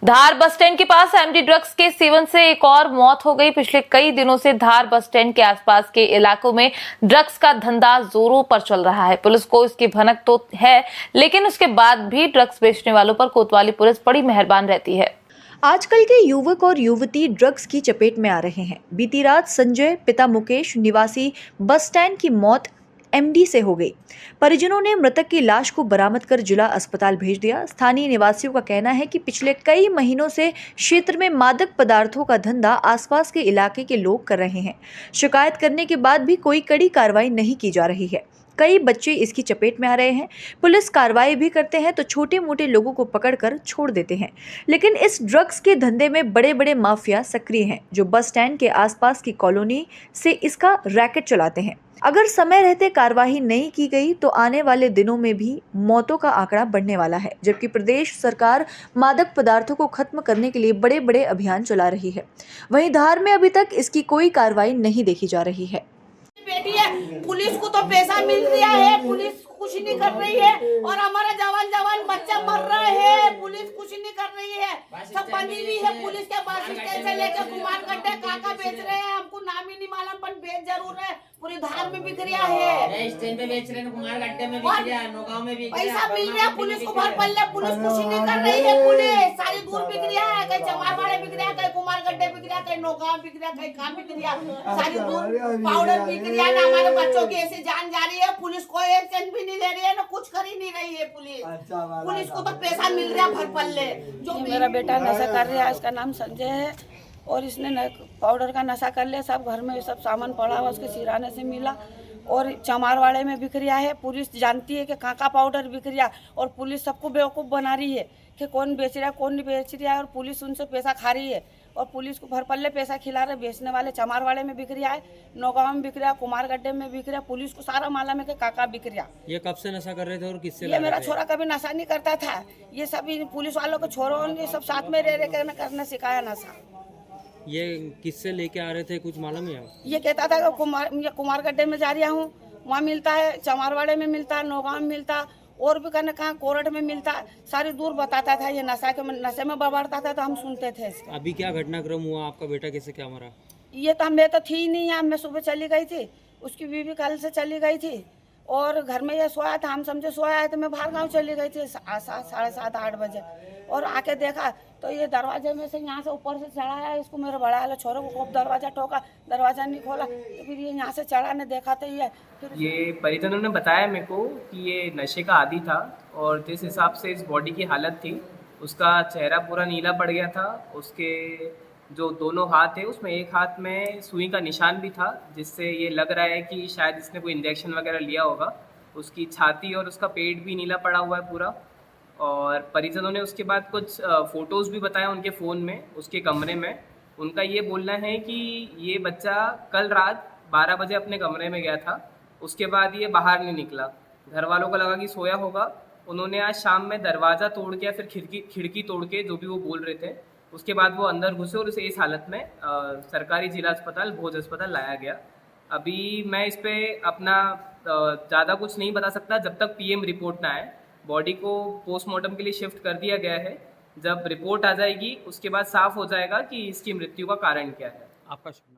धार bus stand के पास MD drugs के seven से एक और मौत हो गई। पिछले कई दिनों से धार बस स्टैंड के आसपास के इलाकों में ड्रग्स का धंधा जोरों पर चल रहा है। पुलिस को इसकी भनक तो है, लेकिन उसके बाद भी ड्रग्स बेचने वालों पर कोतवाली पुलिस बड़ी मेहरबान रहती है। आजकल के युवक और युवती ड्रग्स की चपेट में आ रहे हैं। बीती रात संजय पिता मुकेश निवासी बस स्टैंड की मौत एमडी से हो गई। परिजनों ने मृतक की लाश को बरामद कर जिला अस्पताल भेज दिया। स्थानीय निवासियों का कहना है कि पिछले कई महीनों से क्षेत्र में मादक पदार्थों का धंधा आसपास के इलाके के लोग कर रहे हैं। शिकायत करने के बाद भी कोई कड़ी कार्रवाई नहीं की जा रही है। कई बच्चे इसकी चपेट में आ रहे हैं। पुलिस कार्रवाई भी करते हैं तो छोटे मोटे लोगों को पकड़कर छोड़ देते हैं, लेकिन इस ड्रग्स के धंधे में बड़े बड़े माफिया सक्रिय हैं जो बस स्टैंड के आसपास की कॉलोनी से इसका रैकेट चलाते हैं। अगर समय रहते कार्रवाई नहीं की गई तो आने वाले दिनों में भी मौतों का आंकड़ा बढ़ने वाला है, जबकि प्रदेश सरकार मादक पदार्थों को खत्म करने के लिए बड़े बड़े अभियान चला रही है। वहीं धार में अभी तक इसकी कोई कार्रवाई नहीं देखी जा रही है। बेटी है, पुलिस को तो पैसा मिल रहा है, पुलिस कुछ नहीं कर रही है और हमारा जवान बच्चा मर रहा है, पुलिस कुछ नहीं कर रही है। सब बनी हुई है पुलिस के बस स्टैंड से लेकर कुमार गड्ढे काका बेच रहे हैं, हमको नाम ही नहीं मालूम पर बेच जरूर है। पूरी धार में बिक रहा है, स्टैंड पे बेच रहे हैं, कुमार गड्ढे में बिक रहा है, नौगांव में बिक रहा है। पैसा मिल रहा है पुलिस को भर पल्ले, पुलिस कुछ नहीं कर रही है। पुलिस सारी दूर बिक रहा है, कहीं चमारवाड़े बिक रहा है, कहीं कुमार गड्ढे बिक रहा है, कहीं नौगांव बिक रहा है, कहीं कहाँ बिक रहा है, सारी दूर पाउडर बिक रहा है। हमारे बच्चों की ऐसी जान जा रही है, पुलिस कोई एक्शन भी नहीं ले रही है, ना कुछ कर ही नहीं रही है पुलिस को तो पैसा मिल रहा है भर पल्ले। जो मेरा बेटा नशा कर रहा है, इसका नाम संजय है और इसने पाउडर का नशा कर लिया। सब घर में सब सामान पड़ा हुआ उसके सिराने से मिला और चमारवाड़े में बिक रहा है। पुलिस जानती है कि काका पाउडर बिक रहा और पुलिस सबको बेवकूफ़ बना रही है कि कौन बेच रहा है कौन नहीं बेच रहा है, और पुलिस उनसे पैसा खा रही है और पुलिस को भर पल्ले पैसा खिला रहे। बेचने वाले चमारवाड़े में बिक रहा है, नौगांव में बिक रहा है, कुमार गड्ढे में बिक रहा है। पुलिस को सारा मालूम है कि काका बिक रहा। ये कब से नशा कर रहे थे और किससे? ये मेरा छोरा कभी नशा नहीं करता था, ये सभी पुलिस वालों को छोरों ने सब साथ में रह करने सिखाया नशा। ये किससे लेके आ रहे थे कुछ मालूम है? ये कहता था कि कुमार गड्ढे में जा रहा हूँ, वहाँ मिलता है, चमारवाड़े में मिलता है, नौगांव में मिलता है, और भी कहने कहाँ कोरट में मिलता है। सारी दूर बताता था, ये नशे में बबाड़ता था तो हम सुनते थे इसका। अभी क्या घटनाक्रम हुआ? आपका बेटा कैसे क्या मरा? ये तो मैं तो थी ही नहीं, यहाँ मैं सुबह चली गई थी, उसकी बीवी कल से चली गई थी और घर में ये सोया था, हम समझे सोया है तो मैं बाहर गाँव चली गई थी 7:30-8 बजे और आके देखा तो ये दरवाजे में से यहाँ से ऊपर से चढ़ा है। इसको मेरे बड़ा वाले छोरे को खूब दरवाजा ठोका, दरवाजा नहीं खोला तो फिर ये यहाँ से चढ़ा ने देखा तो ये परिजनों ने बताया मेरे को कि ये नशे का आदी था और जिस हिसाब से इस बॉडी की हालत थी, उसका चेहरा पूरा नीला पड़ गया था। उसके जो दोनों हाथ है उसमें एक हाथ में सुई का निशान भी था, जिससे ये लग रहा है कि शायद इसने कोई इंजेक्शन वगैरह लिया होगा। उसकी छाती और उसका पेट भी नीला पड़ा हुआ है पूरा। और परिजनों ने उसके बाद कुछ फ़ोटोज़ भी बताया उनके फ़ोन में, उसके कमरे में। उनका ये बोलना है कि ये बच्चा कल रात 12 बजे अपने कमरे में गया था, उसके बाद ये बाहर नहीं निकला। घर वालों को लगा कि सोया होगा, उन्होंने आज शाम में दरवाज़ा तोड़ के या फिर खिड़की तोड़ के, जो भी वो बोल रहे थे, उसके बाद वो अंदर घुसे और उसे इस हालत में सरकारी जिला अस्पताल भोज अस्पताल लाया गया। अभी मैं इस पर अपना ज़्यादा कुछ नहीं बता सकता जब तक पीएम रिपोर्ट ना आए। बॉडी को पोस्टमार्टम के लिए शिफ्ट कर दिया गया है। जब रिपोर्ट आ जाएगी उसके बाद साफ हो जाएगा कि इसकी मृत्यु का कारण क्या है। आपका शुभ नाम?